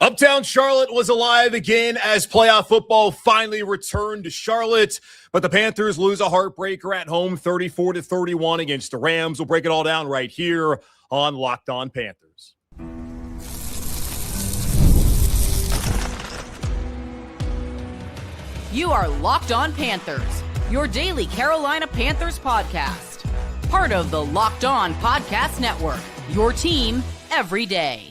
Uptown Charlotte was alive again as playoff football finally returned to Charlotte, but the Panthers lose a heartbreaker at home 34-31 against the Rams. We'll break it all down right here on Locked On Panthers. You are Locked On Panthers, your daily Carolina Panthers podcast. Part of the Locked On Podcast Network, your team every day.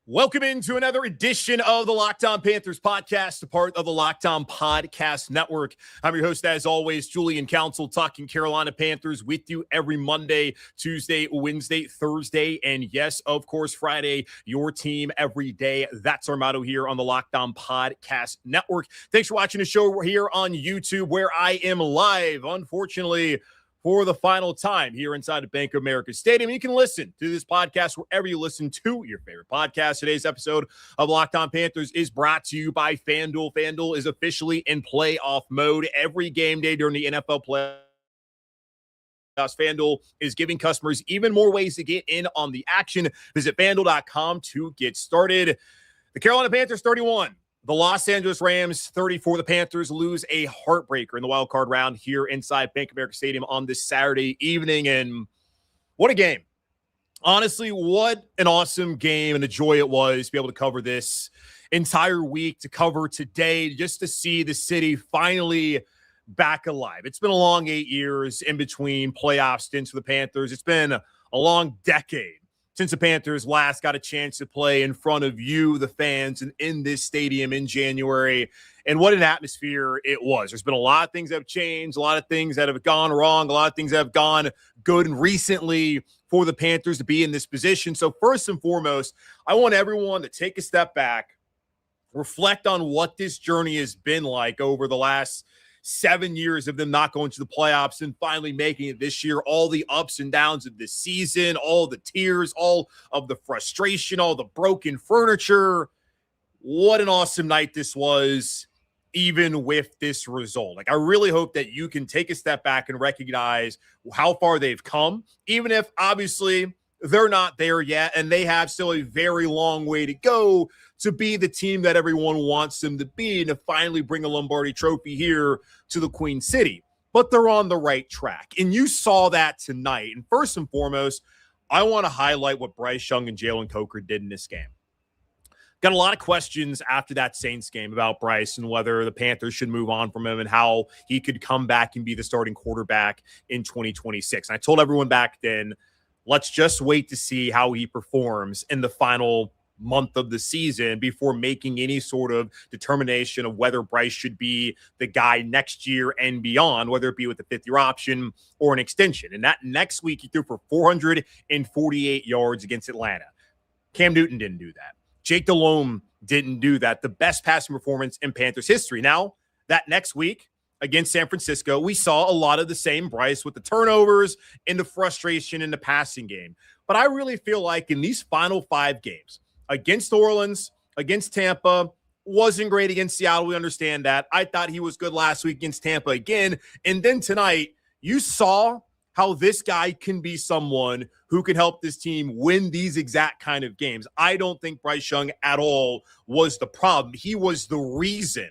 Welcome into another edition of the Locked On Panthers podcast, a part of the Locked On Podcast Network. I'm your host, as always, Julian Council, talking Carolina Panthers with you every Monday, Tuesday, Wednesday, Thursday, and yes, of course, Friday, your team every day. That's our motto here on the Locked On Podcast Network. Thanks for watching the show here on YouTube, where I am live, unfortunately, for the final time here inside of Bank of America Stadium. You can listen to this podcast wherever you listen to your favorite podcast. Today's episode of Locked On Panthers is brought to you by FanDuel. FanDuel is officially in playoff mode every game day during the NFL playoffs. FanDuel is giving customers even more ways to get in on the action. Visit FanDuel.com to get started. The Carolina Panthers 31. The Los Angeles Rams 34. The Panthers lose a heartbreaker in the wild card round here inside Bank of America Stadium on this Saturday evening. And what a game. Honestly, what an awesome game and a joy it was to be able to cover this entire week, to cover today, just to see the city finally back alive. It's been a long 8 years in between playoff stints for the Panthers. It's been a long decade since the Panthers last got a chance to play in front of you, the fans, and in this stadium in January. And what an atmosphere it was. There's been a lot of things that have changed, a lot of things that have gone wrong, a lot of things that have gone good and recently for the Panthers to be in this position. So first and foremost, I want everyone to take a step back, reflect on what this journey has been like over the last 7 years of them not going to the playoffs and finally making it this year. All the ups and downs of the season, all the tears, all of the frustration, all the broken furniture. What an awesome night this was, even with this result. Like, I really hope that you can take a step back and recognize how far they've come, even if obviously they're not there yet and they have still a very long way to go to be the team that everyone wants them to be and to finally bring a Lombardi trophy here to the Queen City. But they're on the right track. And you saw that tonight. And first and foremost, I want to highlight what Bryce Young and Jalen Coker did in this game. Got a lot of questions after that Saints game about Bryce and whether the Panthers should move on from him and how he could come back and be the starting quarterback in 2026. And I told everyone back then, let's just wait to see how he performs in the final month of the season before making any sort of determination of whether Bryce should be the guy next year and beyond, whether it be with the fifth-year option or an extension. And that next week, he threw for 448 yards against Atlanta. Cam Newton didn't do that. Jake Delhomme didn't do that. The best passing performance in Panthers history. Now, that next week against San Francisco, we saw a lot of the same Bryce with the turnovers and the frustration in the passing game. But I really feel like in these final 5 games, against New Orleans, against Tampa, wasn't great against Seattle. We understand that. I thought he was good last week against Tampa again. And then tonight, you saw how this guy can be someone who can help this team win these exact kind of games. I don't think Bryce Young at all was the problem. He was the reason,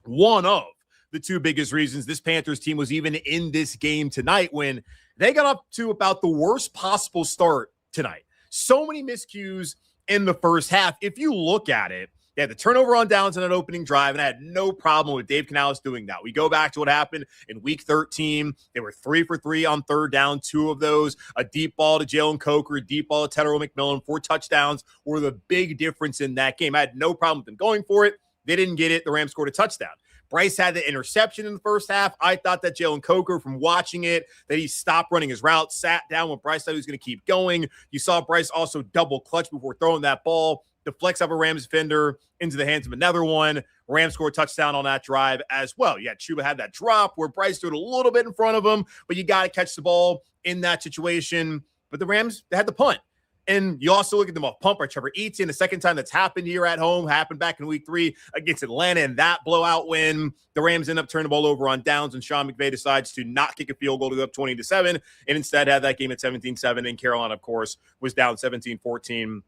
one of the 2 biggest reasons this Panthers team was even in this game tonight when they got up to about the worst possible start tonight. So many miscues in the first half. If you look at it, they had the turnover on downs on an opening drive, and I had no problem with Dave Canales doing that. We go back to what happened in week 13. They were 3 for 3 on third down, 2 of those, a deep ball to Jalen Coker, a deep ball to Tedero McMillan, 4 touchdowns were the big difference in that game. I had no problem with them going for it. They didn't get it. The Rams scored a touchdown. Bryce had the interception in the first half. I thought that Jalen Coker, from watching it, that he stopped running his route, sat down when Bryce thought he was going to keep going. You saw Bryce also double clutch before throwing that ball, deflects up a Rams defender into the hands of another one. Rams scored a touchdown on that drive as well. Yeah, Chuba had that drop where Bryce threw it a little bit in front of him, but you got to catch the ball in that situation. But the Rams, they had the punt. And you also look at them off pump by Trevor Etienne. The second time that's happened here at home happened back in week 3 against Atlanta, and that blowout win. The Rams end up turning the ball over on downs, and Sean McVay decides to not kick a field goal to go up 20-7, and instead had that game at 17-7. And Carolina, of course, was down 17-14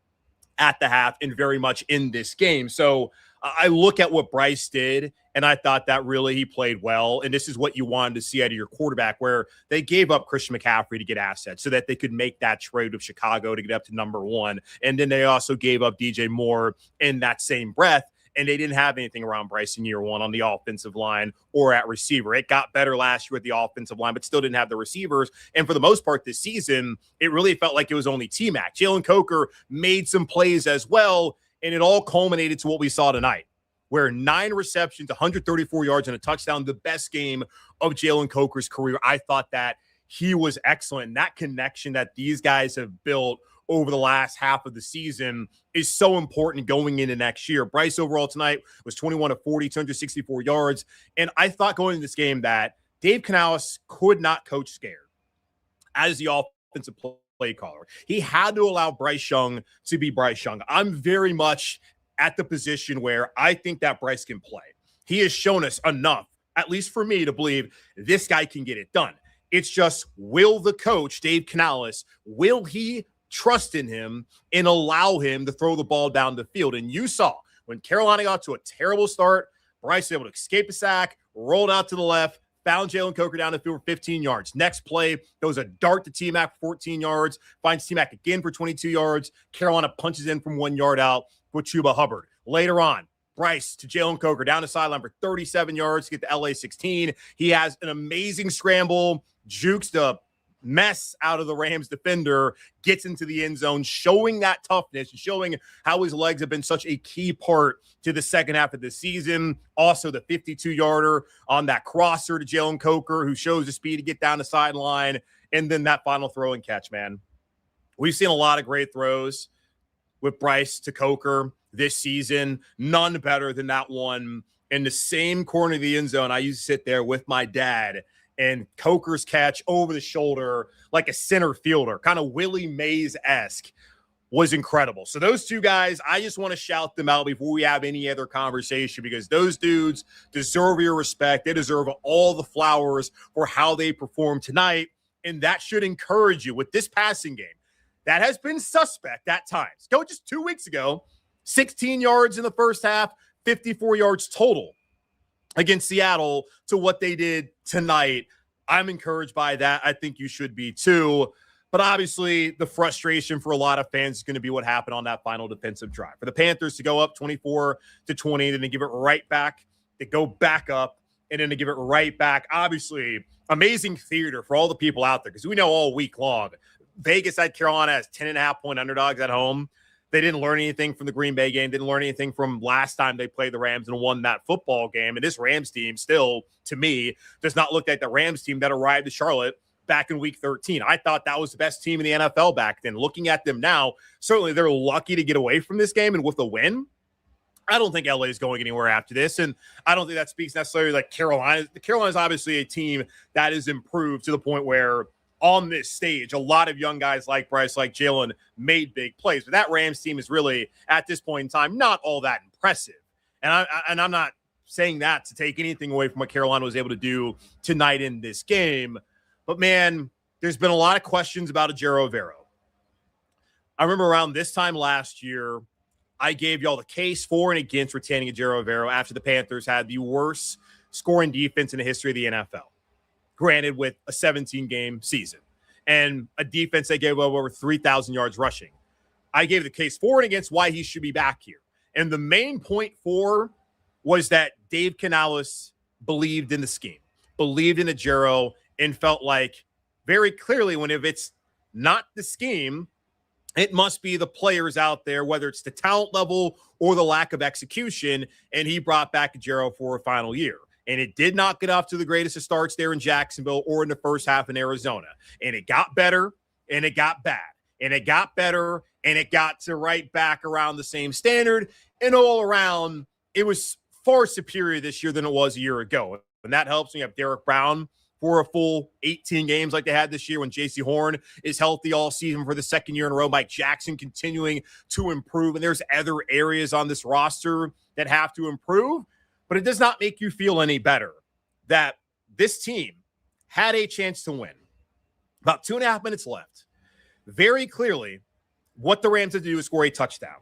at the half and very much in this game. So I look at what Bryce did, and I thought that really he played well. And this is what you wanted to see out of your quarterback, where they gave up Christian McCaffrey to get assets so that they could make that trade with Chicago to get up to number 1. And then they also gave up DJ Moore in that same breath. And they didn't have anything around Bryce in year 1 on the offensive line or at receiver. It got better last year at the offensive line, but still didn't have the receivers. And for the most part this season, it really felt like it was only T-Mac. Jalen Coker made some plays as well, and it all culminated to what we saw tonight, where 9 receptions, 134 yards, and a touchdown, the best game of Jalen Coker's career. I thought that he was excellent. And that connection that these guys have built over the last half of the season is so important going into next year. Bryce overall tonight was 21 of 40, 264 yards. And I thought going into this game that Dave Canales could not coach scared as the offensive play caller. He had to allow Bryce Young to be Bryce Young. I'm very much at the position where I think that Bryce can play. He has shown us enough, at least for me, to believe this guy can get it done. It's just, will the coach, Dave Canales, will he trust in him and allow him to throw the ball down the field? And you saw when Carolina got to a terrible start, Bryce was able to escape a sack, rolled out to the left, found Jalen Coker down the field for 15 yards. Next play, goes a dart to T-Mac for 14 yards, finds T-Mac again for 22 yards. Carolina punches in from 1 yard out with Chuba Hubbard. Later on, Bryce to Jalen Coker down the sideline for 37 yards to get to LA 16. He has an amazing scramble, jukes the mess out of the Rams defender, gets into the end zone, showing that toughness and showing how his legs have been such a key part to the second half of the season. Also, the 52-yarder on that crosser to Jalen Coker, who shows the speed to get down the sideline, and then that final throw and catch, man. We've seen a lot of great throws with Bryce to Coker this season. None better than that one in the same corner of the end zone. I used to sit there with my dad, and Coker's catch over the shoulder like a center fielder, kind of Willie Mays-esque, was incredible. So those two guys, I just want to shout them out before we have any other conversation, because those dudes deserve your respect. They deserve all the flowers for how they performed tonight, and that should encourage you with this passing game that has been suspect at times. Go just 2 weeks ago, 16 yards in the first half, 54 yards total against Seattle, to what they did tonight. I'm encouraged by that. I think you should be too. But obviously, the frustration for a lot of fans is going to be what happened on that final defensive drive. For the Panthers to go up 24-20, then to give it right back, to go back up, and then to give it right back. Obviously, amazing theater for all the people out there, because we know all week long, Vegas had Carolina as 10.5-point underdogs at home. They didn't learn anything from the Green Bay game, didn't learn anything from last time they played the Rams and won that football game. And this Rams team still, to me, does not look like the Rams team that arrived to Charlotte back in week 13. I thought that was the best team in the NFL back then. Looking at them now, certainly they're lucky to get away from this game, and with a win, I don't think LA is going anywhere after this. And I don't think that speaks necessarily like Carolina. Carolina is obviously a team that has improved to the point where on this stage, a lot of young guys like Bryce, like Jalen, made big plays. But that Rams team is really, at this point in time, not all that impressive. And I'm not saying that to take anything away from what Carolina was able to do tonight in this game. But, man, there's been a lot of questions about Ejiro Evero. I remember around this time last year, I gave y'all the case for and against retaining Ejiro Evero after the Panthers had the worst scoring defense in the history of the NFL. Granted, with a 17-game season and a defense that gave over 3,000 yards rushing. I gave the case for and against why he should be back here. And the main point for was that Dave Canales believed in the scheme, believed in Ejiro, and felt like very clearly if it's not the scheme, it must be the players out there, whether it's the talent level or the lack of execution. And he brought back Ejiro for a final year. And it did not get off to the greatest of starts there in Jacksonville or in the first half in Arizona. And it got better, and it got bad. And it got better, and it got to right back around the same standard. And all around, it was far superior this year than it was a year ago. And that helps when you have Derek Brown for a full 18 games like they had this year, when J.C. Horn is healthy all season for the second year in a row. Mike Jackson continuing to improve. And there's other areas on this roster that have to improve. But it does not make you feel any better that this team had a chance to win. About 2.5 minutes left. Very clearly, what the Rams had to do is score a touchdown.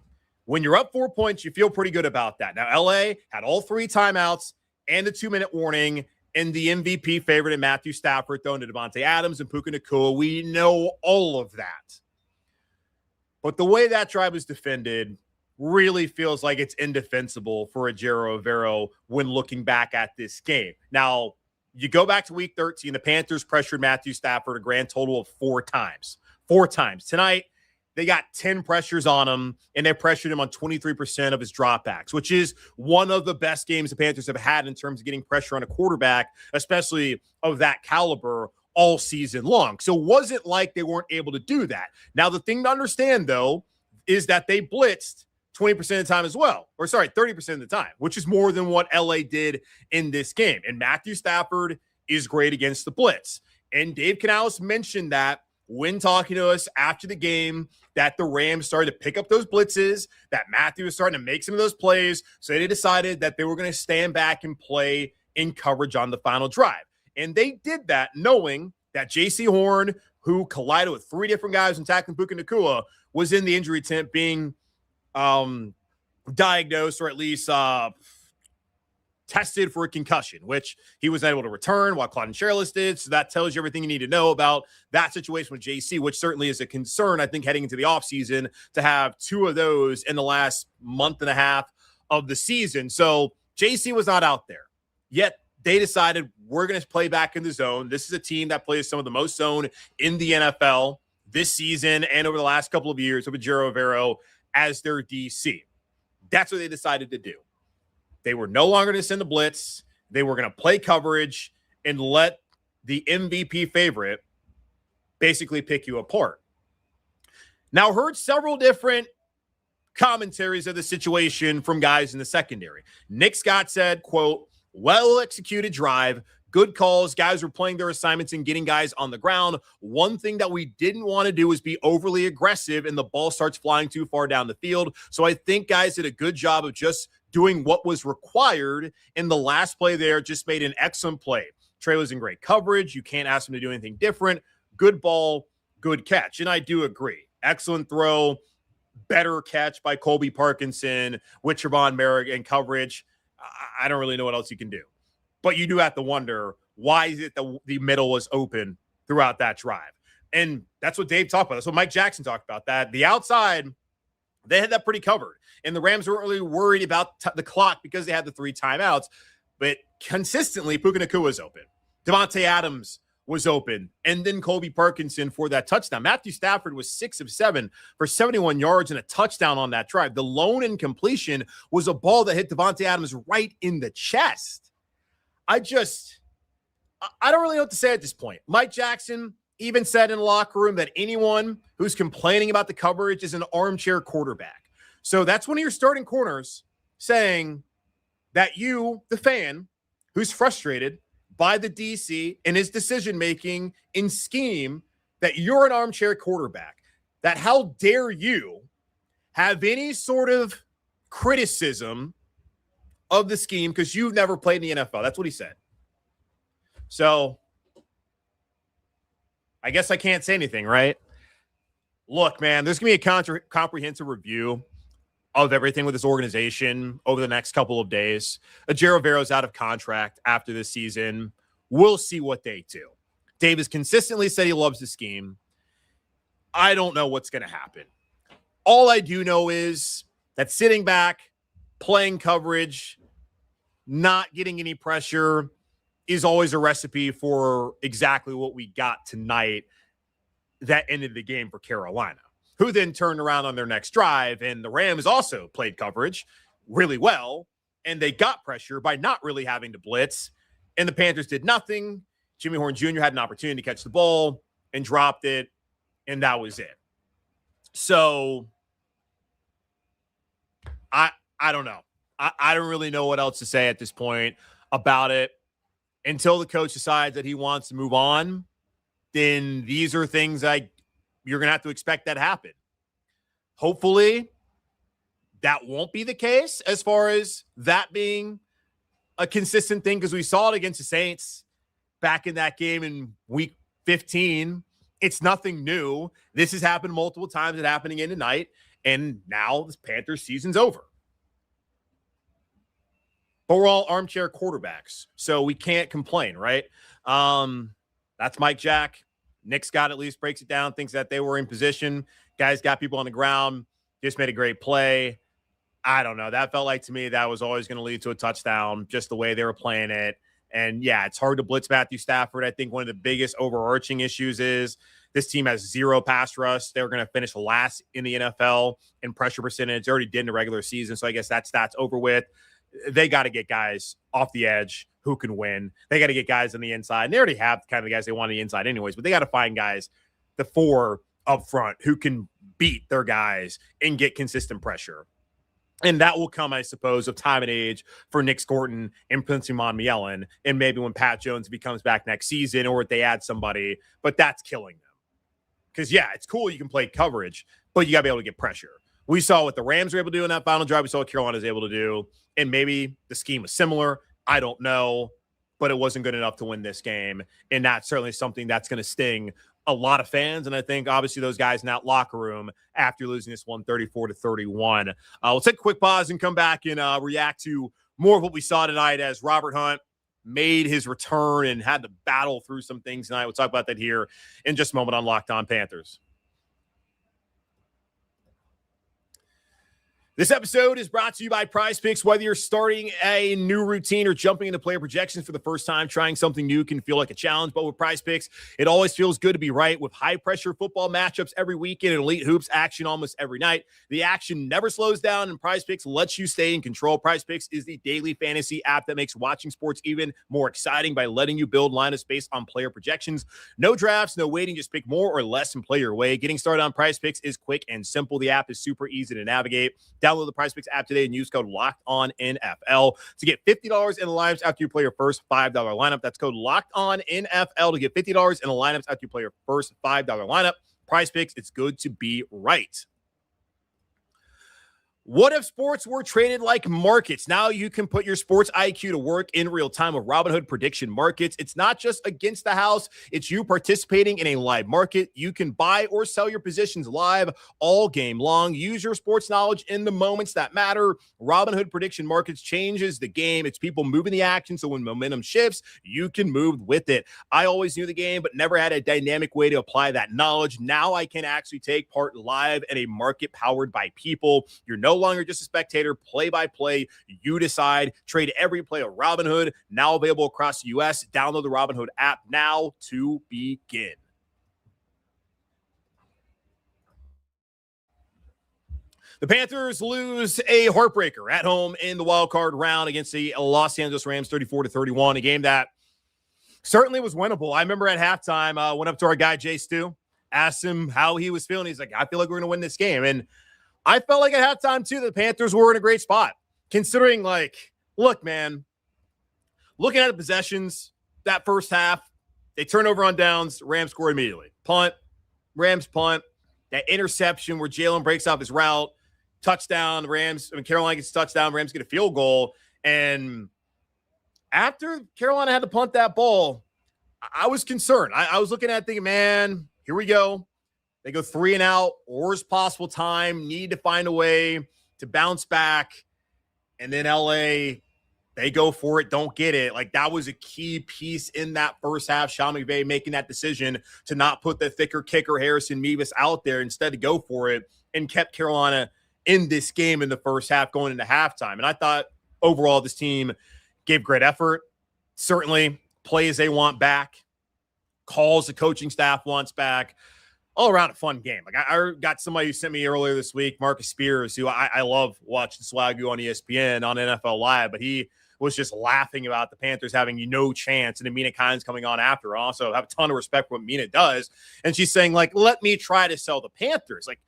When you're up 4 points, you feel pretty good about that. Now, LA had all 3 timeouts and the 2-minute warning, and the MVP favorite in Matthew Stafford throwing to Devontae Adams and Puka Nacua. We know all of that. But the way that drive was defended really feels like it's indefensible for Ejiro Evero when looking back at this game. Now, you go back to week 13, the Panthers pressured Matthew Stafford a grand total of 4 times. 4 times. Tonight, they got 10 pressures on him, and they pressured him on 23% of his dropbacks, which is one of the best games the Panthers have had in terms of getting pressure on a quarterback, especially of that caliber, all season long. So it wasn't like they weren't able to do that. Now, the thing to understand, though, is that they blitzed 20% of the time as well. Or, sorry, 30% of the time, which is more than what LA did in this game. And Matthew Stafford is great against the blitz. And Dave Canales mentioned that when talking to us after the game, that the Rams started to pick up those blitzes, that Matthew was starting to make some of those plays. So they decided that they were going to stand back and play in coverage on the final drive. And they did that knowing that J.C. Horn, who collided with 3 different guys and tackling Puka Nacua, was in the injury tent being diagnosed or at least tested for a concussion, which he was able to return while Claudin Sherlis did. So that tells you everything you need to know about that situation with JC, which certainly is a concern, I think, heading into the offseason to have 2 of those in the last month and a half of the season. So JC was not out there. Yet they decided we're going to play back in the zone. This is a team that plays some of the most zone in the NFL this season and over the last couple of years with Ejiro Evero as their DC. That's what they decided to do. They were no longer going to send a blitz. They were going to play coverage and let the MVP favorite basically pick you apart. Now, heard several different commentaries of the situation from guys in the secondary. Nick Scott said, quote, well-executed drive, good calls. Guys were playing their assignments and getting guys on the ground. One thing that we didn't want to do is be overly aggressive and the ball starts flying too far down the field. So I think guys did a good job of just doing what was required in the last play there, just made an excellent play. Trey was in great coverage. You can't ask him to do anything different. Good ball, good catch. And I do agree. Excellent throw, better catch by Colby Parkinson with Trevon Merrick in coverage. I don't really know what else you can do. But you do have to wonder, why is it that the middle was open throughout that drive? And that's what Dave talked about. That's what Mike Jackson talked about, that the outside, they had that pretty covered. And the Rams weren't really worried about the clock because they had the 3 timeouts. But consistently, Puka Nacua was open. Devontae Adams was open. And then Colby Parkinson for that touchdown. Matthew Stafford was 6 of 7 for 71 yards and a touchdown on that drive. The lone incompletion was a ball that hit Devontae Adams right in the chest. I don't really know what to say at this point. Mike Jackson even said in the locker room that anyone who's complaining about the coverage is an armchair quarterback. So that's one of your starting corners saying that you, the fan, who's frustrated by the DC and his decision-making in scheme, that you're an armchair quarterback, that how dare you have any sort of criticism of the scheme because you've never played in the NFL. That's what he said. So I guess I can't say anything, right? Look, man, there's going to be a comprehensive review of everything with this organization over the next couple of days. Ejiro Evero's out of contract after this season. We'll see what they do. Dave has consistently said he loves the scheme. I don't know what's going to happen. All I do know is that sitting back, playing coverage, not getting any pressure is always a recipe for exactly what we got tonight that ended the game for Carolina, who then turned around on their next drive. And the Rams also played coverage really well, and they got pressure by not really having to blitz. And the Panthers did nothing. Jimmy Horn Jr. had an opportunity to catch the ball and dropped it, and that was it. So I don't know. I don't really know what else to say at this point about it. Until the coach decides that he wants to move on, then these are things you're going to have to expect that happen. Hopefully, that won't be the case as far as that being a consistent thing, because we saw it against the Saints back in that game in week 15, It's nothing new. This has happened multiple times. It's happening in tonight. And now the Panthers season's over. But we're all armchair quarterbacks, so we can't complain, right? That's Mike Jack. Nick Scott at least breaks it down, thinks that they were in position. Guys got people on the ground, just made a great play. I don't know. That felt like to me that was always going to lead to a touchdown, just the way they were playing it. And, yeah, it's hard to blitz Matthew Stafford. I think one of the biggest overarching issues is this team has 0 pass rush. They're going to finish last in the NFL in pressure percentage. They already did in the regular season, so I guess that stat's over with. They got to get guys off the edge who can win. They got to get guys on the inside. And they already have kind of the guys they want on the inside anyways, but they got to find guys, the 4 up front, who can beat their guys and get consistent pressure. And that will come, I suppose, of time and age for Nick Scorton and Prince Mielen, and maybe when Pat Jones becomes back next season, or if they add somebody, but that's killing them. Because, yeah, it's cool you can play coverage, but you got to be able to get pressure. We saw what the Rams were able to do in that final drive. We saw what Carolina was able to do. And maybe the scheme was similar. I don't know. But it wasn't good enough to win this game. And that's certainly something that's going to sting a lot of fans. And I think, obviously, those guys in that locker room after losing this one 34-31. We'll take a quick pause and come back and react to more of what we saw tonight as Robert Hunt made his return and had to battle through some things tonight. We'll talk about that here in just a moment on Locked On Panthers. This episode is brought to you by Prize Picks. Whether you're starting a new routine or jumping into player projections for the first time, trying something new can feel like a challenge. But with Prize Picks, it always feels good to be right. With high-pressure football matchups every weekend and elite hoops action almost every night, the action never slows down, and Prize Picks lets you stay in control. Prize Picks is the daily fantasy app that makes watching sports even more exciting by letting you build lineups based on player projections. No drafts, no waiting. Just pick more or less and play your way. Getting started on Prize Picks is quick and simple. The app is super easy to navigate. Download the PrizePicks app today and use code LOCKEDONNFL to get $50 in the lineups after you play your first $5 lineup. That's code LOCKEDONNFL to get $50 in the lineups after you play your first $5 lineup. PrizePicks, it's good to be right. What if sports were traded like markets? Now you can put your sports IQ to work in real time with Robinhood Prediction Markets. It's not just against the house. It's you participating in a live market. You can buy or sell your positions live all game long. Use your sports knowledge in the moments that matter. Robinhood Prediction Markets changes the game. It's people moving the action, so when momentum shifts, you can move with it. I always knew the game, but never had a dynamic way to apply that knowledge. Now I can actually take part live in a market powered by people. You're no longer just a spectator. Play by play, you decide. Trade every play of Robinhood, now available across the U.S. Download the Robinhood app now to begin. The Panthers lose a heartbreaker at home in the wild card round against the Los Angeles Rams 34-31, a game that certainly was winnable. I remember at halftime, went up to our guy Jay Stu, asked him how he was feeling. He's like, I feel like we're going to win this game. And I felt like at halftime, too, the Panthers were in a great spot, considering, like, look, man, looking at the possessions, that first half, they turn over on downs, Rams score immediately. Punt, Rams punt, that interception where Jalen breaks off his route, touchdown, Carolina gets a touchdown, Rams get a field goal. And after Carolina had to punt that ball, I was concerned. I was looking at it thinking, man, here we go. They go 3 and out, worst possible time, need to find a way to bounce back. And then LA, they go for it, don't get it. Like, that was a key piece in that first half. Sean McVay making that decision to not put the thicker kicker Harrison Mevis out there, instead to go for it, and kept Carolina in this game in the first half going into halftime. And I thought overall this team gave great effort. Certainly plays they want back, calls the coaching staff wants back. All around a fun game. Like, I got somebody who sent me earlier this week, Marcus Spears, who I love watching Swagoo on ESPN on NFL Live, but he was just laughing about the Panthers having no chance, and Amina Kynes coming on after. I also have a ton of respect for what Mina does. And she's saying, like, let me try to sell the Panthers. Like,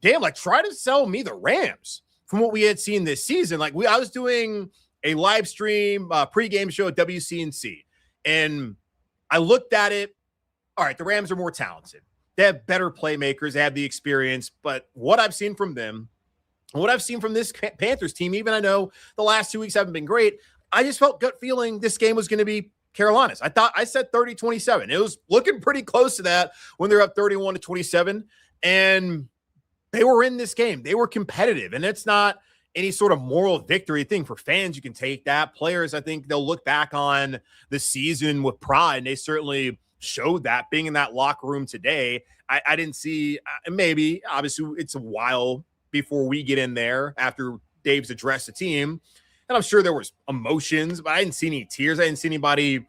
damn, like, try to sell me the Rams from what we had seen this season. Like, I was doing a live stream pregame show at WCNC, and I looked at it. All right, the Rams are more talented. They have better playmakers. They have the experience. But what I've seen from them, what I've seen from this Panthers team, even I know the last 2 weeks haven't been great, I just felt gut feeling this game was going to be Carolina's. I said 30-27. It was looking pretty close to that when they're up 31-27. And they were in this game. They were competitive. And it's not any sort of moral victory thing. For fans, you can take that. Players, I think they'll look back on the season with pride. And they certainly showed that being in that locker room today. I didn't see, maybe, obviously, it's a while before we get in there after Dave's addressed the team. And I'm sure there was emotions, but I didn't see any tears. I didn't see anybody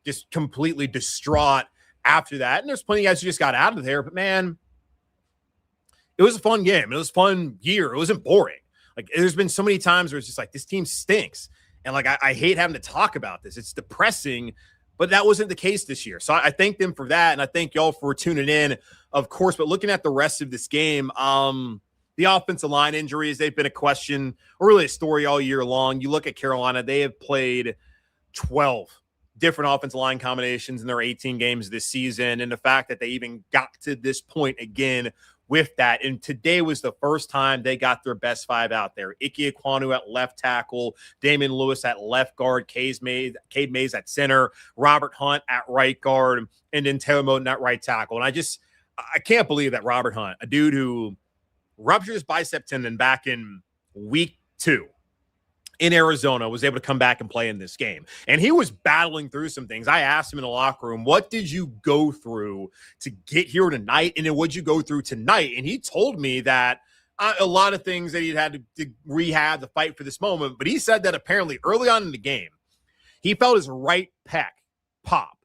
just completely distraught after that. And there's plenty of guys who just got out of there. But, man, it was a fun game. It was a fun year. It wasn't boring. Like, there's been so many times where it's just like, this team stinks. And, like, I hate having to talk about this. It's depressing. But that wasn't the case this year. So I thank them for that. And I thank y'all for tuning in, of course. But looking at the rest of this game, the offensive line injuries, they've been a question, or really a story all year long. You look at Carolina, they have played 12 different offensive line combinations in their 18 games this season. And the fact that they even got to this point again with that. And today was the first time they got their best five out there. Ekwonu at left tackle, Damian Lewis at left guard, Cade Mays at center, Robert Hunt at right guard, and then Taylor Moton at right tackle. And I can't believe that Robert Hunt, a dude who ruptured his bicep tendon back in week 2 in Arizona, was able to come back and play in this game. And he was battling through some things. I asked him in the locker room, what did you go through to get here tonight? And then what'd you go through tonight? And he told me that a lot of things that he'd had to rehab to fight for this moment. But he said that apparently early on in the game, he felt his right pec pop.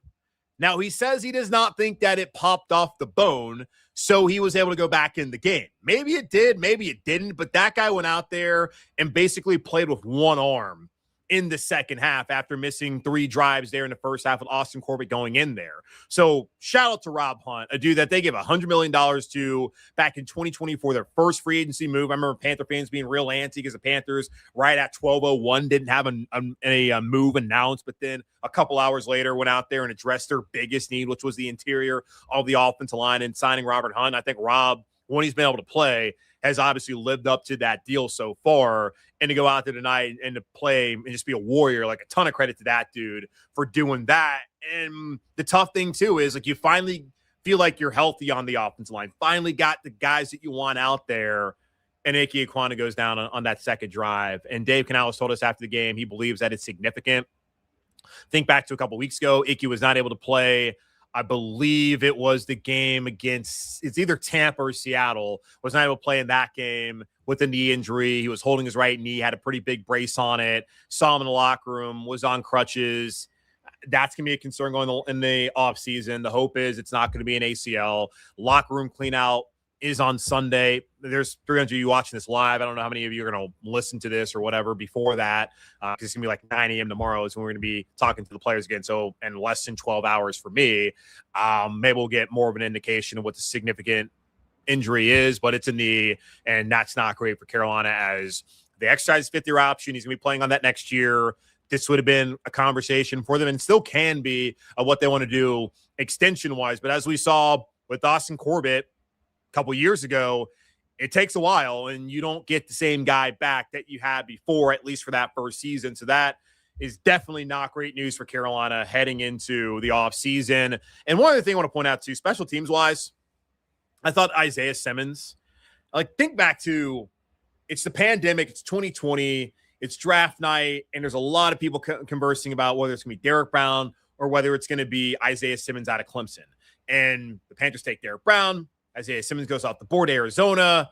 Now, he says he does not think that it popped off the bone, so he was able to go back in the game. Maybe it did, maybe it didn't, but that guy went out there and basically played with one arm in the second half after missing 3 drives there in the first half with Austin Corbett going in there. So shout out to Rob Hunt, a dude that they gave $100 million to back in 2024, their first free agency move. I remember Panther fans being real antsy because the Panthers right at 12:01 didn't have a move announced, but then a couple hours later went out there and addressed their biggest need, which was the interior of the offensive line, and signing Robert Hunt. I think Rob, when he's been able to play, has obviously lived up to that deal so far. And to go out there tonight and to play and just be a warrior, like, a ton of credit to that dude for doing that. And the tough thing too is, like, you finally feel like you're healthy on the offensive line. Finally got the guys that you want out there. And Ekwonu goes down on that second drive. And Dave Canales told us after the game, he believes that it's significant. Think back to a couple weeks ago, Ikem was not able to play. I believe it was the game against, it's either Tampa or Seattle, was not able to play in that game with a knee injury. He was holding his right knee, had a pretty big brace on it, saw him in the locker room, was on crutches. That's going to be a concern going in the offseason. The hope is it's not going to be an ACL. Locker room clean out is on Sunday. There's 300 of you watching this live. I don't know how many of you are going to listen to this or whatever before that, because it's going to be like 9 a.m. tomorrow is when we're going to be talking to the players again. So in less than 12 hours for me, maybe we'll get more of an indication of what the significant injury is, but it's a knee, and that's not great for Carolina as they exercise fifth-year option. He's going to be playing on that next year. This would have been a conversation for them and still can be of what they want to do extension-wise. But as we saw with Austin Corbett couple years ago, it takes a while, and you don't get the same guy back that you had before, at least for that first season. So that is definitely not great news for Carolina heading into the offseason. And one other thing I want to point out too, special teams wise, I thought Isaiah Simmons, like, think back to, it's the pandemic, it's 2020, it's draft night, and there's a lot of people conversing about whether it's going to be Derek Brown or whether it's going to be Isaiah Simmons out of Clemson. And the Panthers take Derek Brown, Isaiah Simmons goes off the board to Arizona,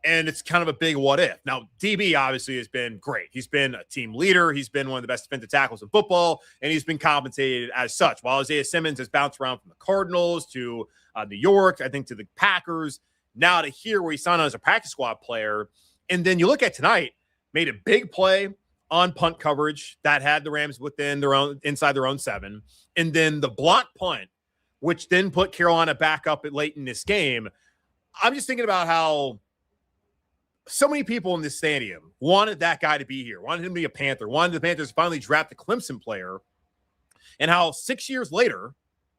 and it's kind of a big what if. Now, DB obviously has been great. He's been a team leader. He's been one of the best defensive tackles in football, and he's been compensated as such. While Isaiah Simmons has bounced around from the Cardinals to New York, I think to the Packers, now to here where he signed on as a practice squad player. And then you look at tonight, made a big play on punt coverage that had the Rams within their own, inside their own 7. And then the block punt, which then put Carolina back up late in this game. I'm just thinking about how so many people in this stadium wanted that guy to be here, wanted him to be a Panther, wanted the Panthers to finally draft a Clemson player, and how 6 years later,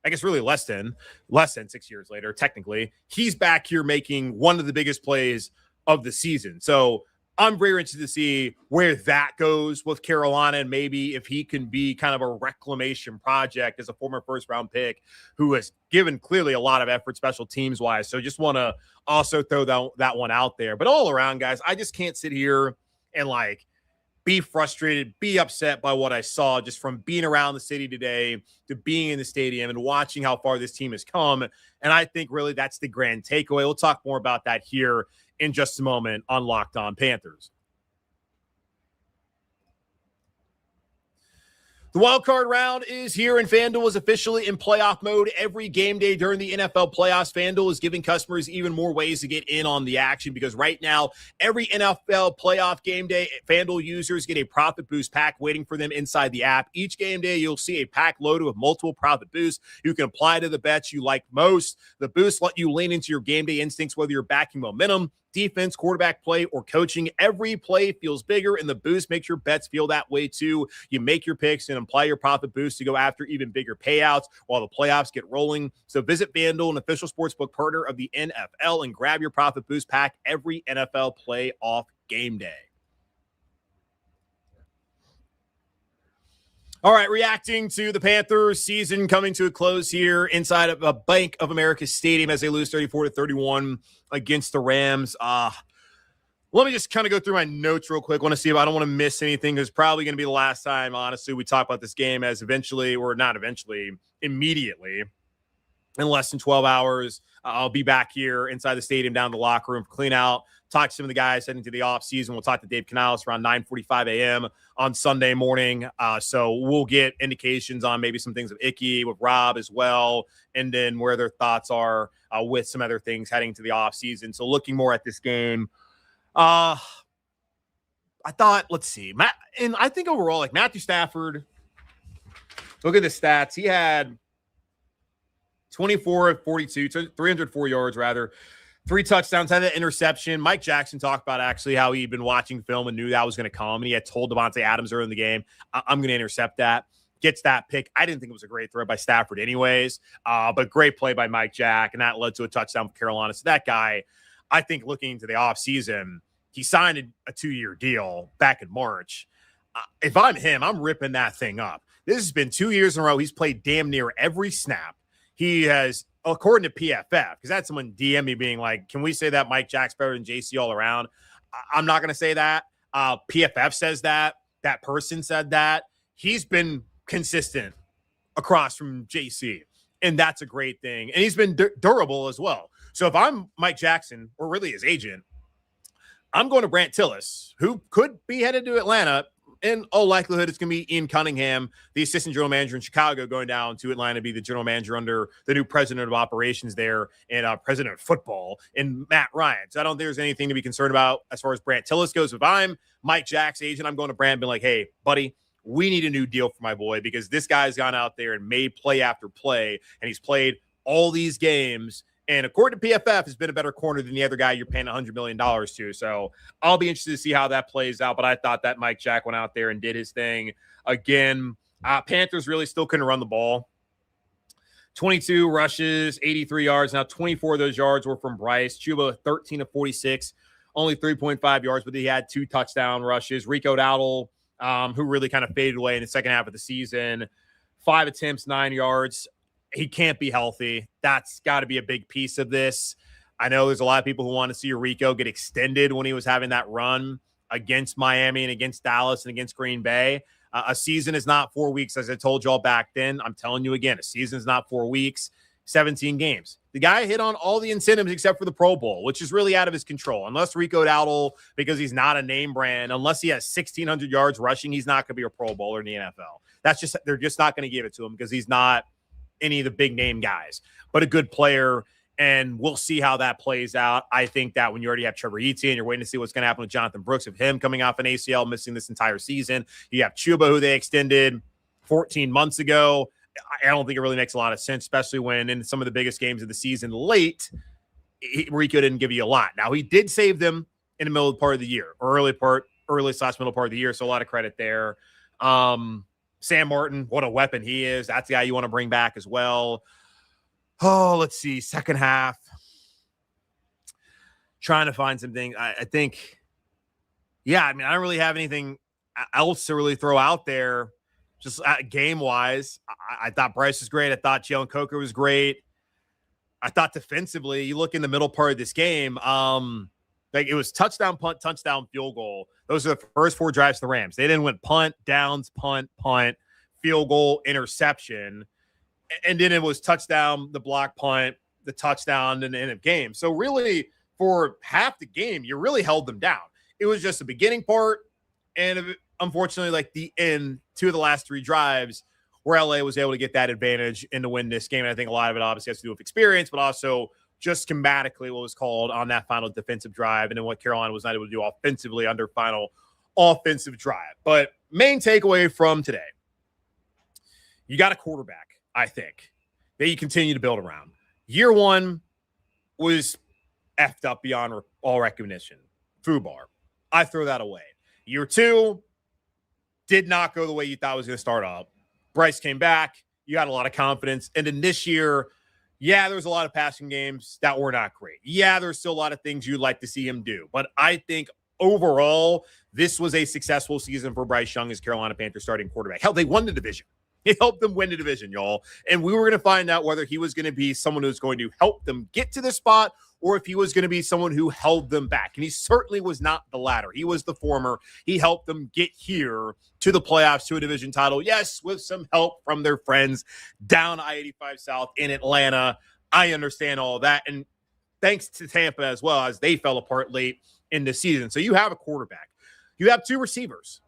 I guess really less than 6 years later, technically, he's back here making one of the biggest plays of the season. So I'm very interested to see where that goes with Carolina, and maybe if he can be kind of a reclamation project as a former first-round pick who has given clearly a lot of effort special teams-wise. So just want to also throw that one out there. But all around, guys, I just can't sit here and, be frustrated, be upset by what I saw just from being around the city today to being in the stadium and watching how far this team has come. And I think really that's the grand takeaway. We'll talk more about that here in just a moment on Locked On Panthers. The wild card round is here, and FanDuel is officially in playoff mode. Every game day during the NFL playoffs, FanDuel is giving customers even more ways to get in on the action, because right now, every NFL playoff game day, FanDuel users get a profit boost pack waiting for them inside the app. Each game day, you'll see a pack loaded with multiple profit boosts you can apply to the bets you like most. The boosts let you lean into your game day instincts, whether you're backing momentum, defense, quarterback play, or coaching. Every play feels bigger, and the boost makes your bets feel that way too. You make your picks and apply your profit boost to go after even bigger payouts while the playoffs get rolling. So visit FanDuel, an official sportsbook partner of the NFL, and grab your profit boost pack every NFL playoff game day. All right, reacting to the Panthers season coming to a close here inside of a Bank of America Stadium as they lose 34-31 against the Rams. Let me just kind of go through my notes real quick. I want to see if I don't want to miss anything. It's probably going to be the last time, honestly, we talk about this game, as eventually, or not eventually, immediately, in less than 12 hours, I'll be back here inside the stadium, down in the locker room, clean out, talk to some of the guys heading to the offseason. We'll talk to Dave Canales around 9:45 a.m. on Sunday morning. So we'll get indications on maybe some things with Ikem, with Rob as well, and then where their thoughts are with some other things heading to the offseason. So looking more at this game. I thought, let's see, and I think overall, Matthew Stafford, look at the stats. He had 24 of 42, 304 yards rather, 3 touchdowns, had an interception. Mike Jackson talked about actually how he'd been watching film and knew that was going to come, and he had told Devontae Adams early in the game, I'm going to intercept that. Gets that pick. I didn't think it was a great throw by Stafford anyways, but great play by Mike Jack, and that led to a touchdown for Carolina. So that guy, I think looking into the offseason, he signed a 2-year deal back in March. If I'm him, I'm ripping that thing up. This has been 2 years in a row. He's played damn near every snap. He has, according to PFF, because that's someone DM me being like, can we say that Mike Jack's better than JC all around? I'm not going to say that. PFF says that. That person said that. He's been consistent across from JC, and that's a great thing. And he's been durable as well. So if I'm Mike Jackson, or really his agent, I'm going to Brant Tillis, who could be headed to Atlanta. In all likelihood, it's going to be Ian Cunningham, the assistant general manager in Chicago, going down to Atlanta to be the general manager under the new president of operations there and president of football in Matt Ryan. So I don't think there's anything to be concerned about as far as Brant Tillis goes. If I'm Mike Jack's agent, I'm going to Brant and be like, hey, buddy, we need a new deal for my boy, because this guy's gone out there and made play after play, and he's played all these games. And according to PFF, has been a better corner than the other guy you're paying $100 million to. So I'll be interested to see how that plays out. But I thought that Mike Jack went out there and did his thing again. Panthers really still couldn't run the ball. 22 rushes, 83 yards. Now 24 of those yards were from Bryce. Chuba, 13 of 46, only 3.5 yards, but he had 2 touchdown rushes. Rico Dowdle, who really kind of faded away in the second half of the season, 5 attempts, 9 yards. He can't be healthy. That's got to be a big piece of this. I know there's a lot of people who want to see Rico get extended when he was having that run against Miami and against Dallas and against Green Bay. A season is not 4 weeks, as I told y'all back then. I'm telling you again, a season is not 4 weeks, 17 games. The guy hit on all the incentives except for the Pro Bowl, which is really out of his control. Unless Rico Dowdle, because he's not a name brand, unless he has 1,600 yards rushing, he's not going to be a Pro Bowler in the NFL. They're just not going to give it to him because he's not any of the big name guys, but a good player, and we'll see how that plays out. I think that when you already have Trevor Etienne, you're waiting to see what's going to happen with Jonathan Brooks, of him coming off an ACL, missing this entire season. You have Chuba, who they extended 14 months ago. I don't think it really makes a lot of sense, especially when in some of the biggest games of the season late, Rico didn't give you a lot. Now, he did save them in the middle part of the year, early/middle part of the year, so a lot of credit there. Sam Martin, what a weapon he is. That's the guy you want to bring back as well. Oh, let's see. Second half. Trying to find something. I think Yeah, I mean, I don't really have anything else to really throw out there. Just game-wise, I thought Bryce was great. I thought Jalen Coker was great. I thought defensively, you look in the middle part of this game, like it was touchdown, punt, touchdown, field goal. Those are the first 4 drives to the Rams. They didn't win punt, downs, punt, field goal, interception. And then it was touchdown, the block punt, the touchdown, and the end of game. So really, for half the game, you really held them down. It was just the beginning part, and unfortunately, like the end, 2 of the last 3 drives where LA was able to get that advantage and to win this game. And I think a lot of it obviously has to do with experience, but also just schematically what was called on that final defensive drive and then what Carolina was not able to do offensively under final offensive drive. But main takeaway from today, you got a quarterback, I think, that you continue to build around. Year 1 was effed up beyond all recognition. Fubar. I throw that away. Year 2 did not go the way you thought it was going to start up. Bryce came back. You got a lot of confidence. And then this year, yeah, there was a lot of passing games that were not great. Yeah, there's still a lot of things you'd like to see him do. But I think overall, this was a successful season for Bryce Young as Carolina Panthers starting quarterback. Hell, they won the division. It helped them win the division, y'all. And we were going to find out whether he was going to be someone who's going to help them get to this spot or if he was going to be someone who held them back. And he certainly was not the latter. He was the former. He helped them get here to the playoffs, to a division title. Yes, with some help from their friends down I-85 South in Atlanta. I understand all of that. And thanks to Tampa as well, as they fell apart late in the season. So you have a quarterback. You have 2 receivers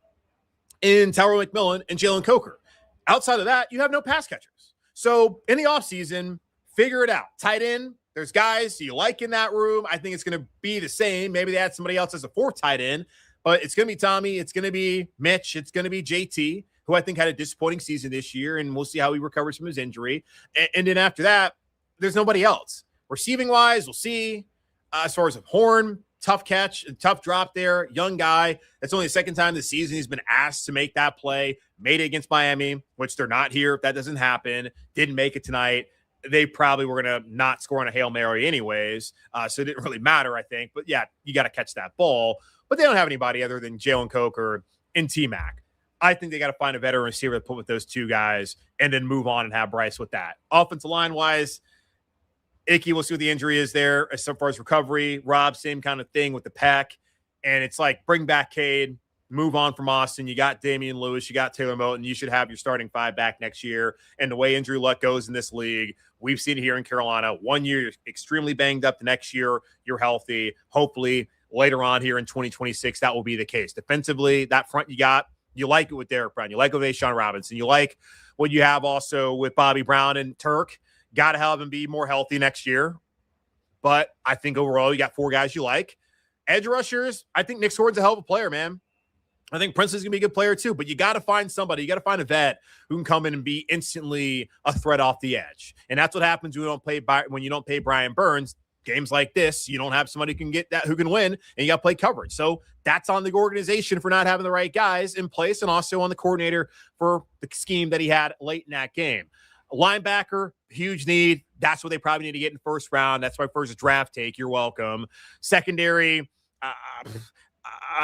in Tyrell McMillan and Jalen Coker. Outside of that, you have no pass catchers. So in the offseason, figure it out. Tight end, there's guys you like in that room. I think it's going to be the same. Maybe they add somebody else as a 4th tight end, but it's going to be Tommy. It's going to be Mitch. It's going to be JT, who I think had a disappointing season this year, and we'll see how he recovers from his injury. And then after that, there's nobody else. Receiving-wise, we'll see. As far as a Horn, tough catch, tough drop there. Young guy. That's only the 2nd time this season he's been asked to make that play. Made it against Miami, which they're not here if that doesn't happen. Didn't make it tonight. They probably were going to not score on a Hail Mary anyways, so it didn't really matter, I think. But, yeah, you got to catch that ball. But they don't have anybody other than Jalen Coker and T-Mac. I think they got to find a veteran receiver to put with those 2 guys and then move on and have Bryce with that. Offensive line-wise, Icky, we'll see what the injury is there as far as recovery. Rob, same kind of thing with the pack. And it's like, bring back Cade, move on from Austin. You got Damian Lewis, you got Taylor Moton. You should have your starting 5 back next year. And the way injury luck goes in this league, we've seen it here in Carolina. 1 year, you're extremely banged up. The next year, you're healthy. Hopefully, later on here in 2026, that will be the case. Defensively, that front you got, you like it with Derek Brown. You like it with Ashawn Robinson. You like what you have also with Bobby Brown and Turk. Got to have him be more healthy next year. But I think overall, you got 4 guys you like. Edge rushers, I think Nick Sword's a hell of a player, man. I think Princeton's going to be a good player too, but you got to find somebody. You got to find a vet who can come in and be instantly a threat off the edge. And that's what happens when you don't pay Brian Burns. Games like this, you don't have somebody who can get that, who can win, and you got to play coverage. So that's on the organization for not having the right guys in place, and also on the coordinator for the scheme that he had late in that game. A linebacker, huge need. That's what they probably need to get in the 1st round. That's my first draft take. You're welcome. Secondary,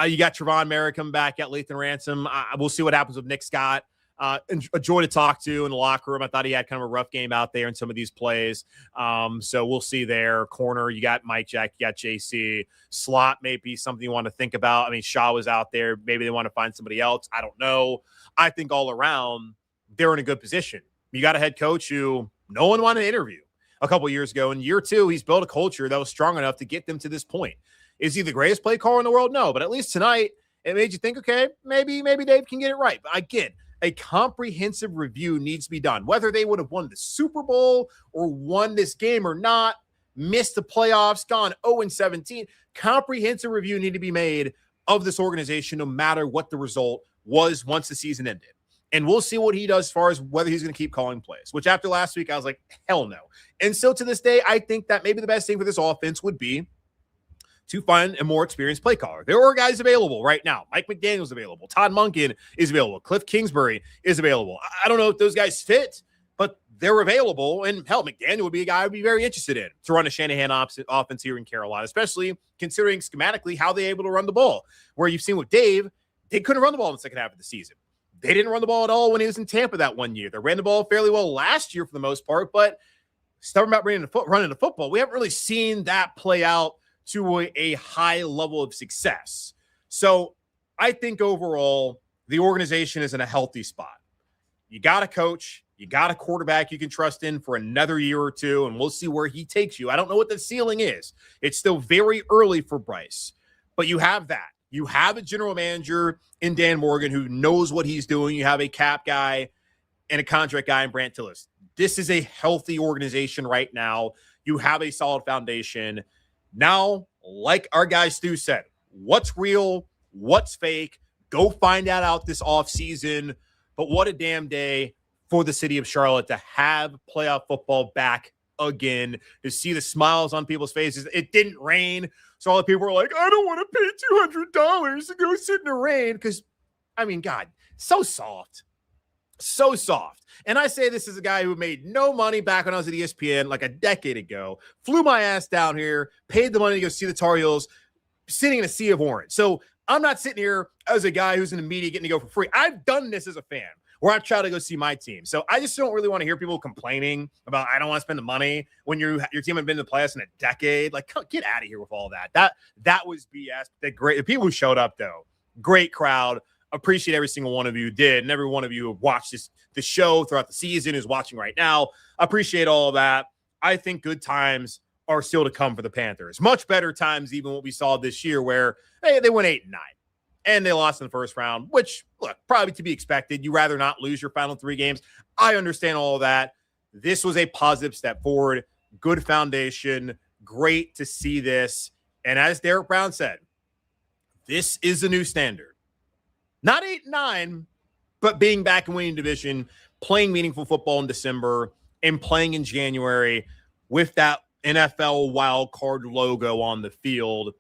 you got Trevon Merrick coming back at Lathan Ransom. We'll see what happens with Nick Scott. A joy to talk to in the locker room. I thought he had kind of a rough game out there in some of these plays. So we'll see there. Corner, you got Mike Jack, you got JC. Slot may be something you want to think about. I mean, Shaw was out there. Maybe they want to find somebody else. I don't know. I think all around, they're in a good position. You got a head coach who no one wanted to interview a couple years ago. In year 2, he's built a culture that was strong enough to get them to this point. Is he the greatest play caller in the world? No, but at least tonight it made you think, okay, maybe Dave can get it right. But again, a comprehensive review needs to be done. Whether they would have won the Super Bowl or won this game or not, missed the playoffs, gone 0-17, comprehensive review need to be made of this organization no matter what the result was once the season ended. And we'll see what he does as far as whether he's going to keep calling plays, which after last week, I was like, hell no. And still to this day, I think that maybe the best thing for this offense would be to find a more experienced play caller. There are guys available right now. Mike McDaniel's available. Todd Monken is available. Cliff Kingsbury is available. I don't know if those guys fit but they're available. And hell, McDaniel would be a guy I'd be very interested in to run a Shanahan offense here in Carolina, especially considering schematically how they're able to run the ball. Where you've seen with Dave, they couldn't run the ball in the second half of the season. They didn't run the ball at all when he was in Tampa that one year. They ran the ball fairly well last year for the most part, but stubborn about running the football. We haven't really seen that play out to a high level of success. So I think overall, the organization is in a healthy spot. You got a coach, you got a quarterback you can trust in for another year or two, and we'll see where he takes you. I don't know what the ceiling is. It's still very early for Bryce, but you have that. You have a general manager in Dan Morgan who knows what he's doing. You have a cap guy and a contract guy in Brant Tillis. This is a healthy organization right now. You have a solid foundation. Now, like our guy Stu said, what's real, what's fake, go find that out this offseason. But what a damn day for the city of Charlotte to have playoff football back again, to see the smiles on people's faces. It didn't rain, so all the people were like, I don't want to pay $200 to go sit in the rain because, I mean, God, so soft. So soft. And I say this as a guy who made no money back when I was at ESPN like a decade ago, flew my ass down here, paid the money to go see the Tar Heels, sitting in a sea of orange. So I'm not sitting here as a guy who's in the media getting to go for free. I've done this as a fan where I've tried to go see my team. So I just don't really want to hear people complaining about I don't want to spend the money when your team had been in the playoffs in a decade. Like, get out of here with all that. That was BS. The people who showed up, though, great crowd. Appreciate every single one of you did, and every one of you who watched the show throughout the season, who's watching right now. Appreciate all of that. I think good times are still to come for the Panthers. Much better times even what we saw this year where, hey, they went 8-9 and they lost in the first round, which, look, probably to be expected. You rather not lose your final 3 games. I understand all of that. This was a positive step forward. Good foundation. Great to see this. And as Derek Brown said, this is the new standard. Not 8-9, but being back in winning division, playing meaningful football in December, and playing in January with that NFL wild card logo on the field.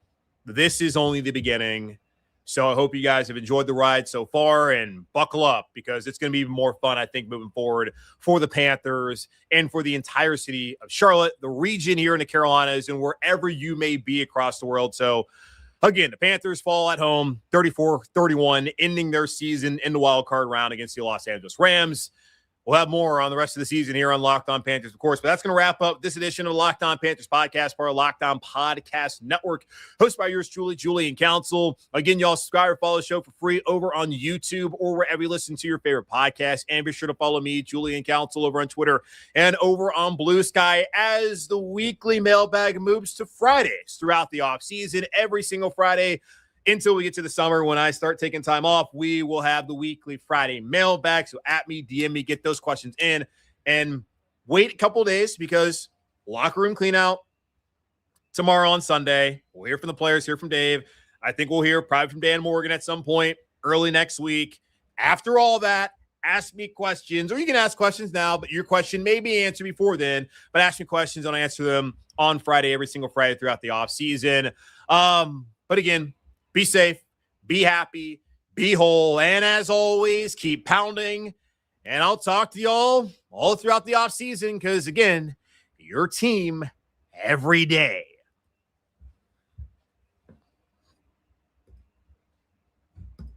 This is only the beginning. So I hope you guys have enjoyed the ride so far, and buckle up because it's going to be even more fun, I think, moving forward for the Panthers and for the entire city of Charlotte, the region here in the Carolinas, and wherever you may be across the world. So again, the Panthers fall at home, 34-31, ending their season in the wild card round against the Los Angeles Rams. We'll have more on the rest of the season here on Locked On Panthers, of course, but that's going to wrap up this edition of the Locked On Panthers podcast, part of Locked On Podcast Network, hosted by yours truly, Julian Council. Again, y'all subscribe or follow the show for free over on YouTube or wherever you listen to your favorite podcast. And be sure to follow me, Julian Council, over on Twitter and over on Blue Sky as the weekly mailbag moves to Fridays throughout the offseason. Every single Friday until we get to the summer, when I start taking time off, we will have the weekly Friday mailbag. So at me, DM me, get those questions in, and wait a couple of days because locker room clean out tomorrow on Sunday. We'll hear from the players, hear from Dave. I think we'll hear probably from Dan Morgan at some point early next week. After all that, ask me questions, or you can ask questions now, but your question may be answered before then. But ask me questions, and I'll answer them on Friday, every single Friday throughout the offseason. But again, be safe, be happy, be whole, and as always, keep pounding. And I'll talk to y'all all throughout the offseason because, again, your team every day.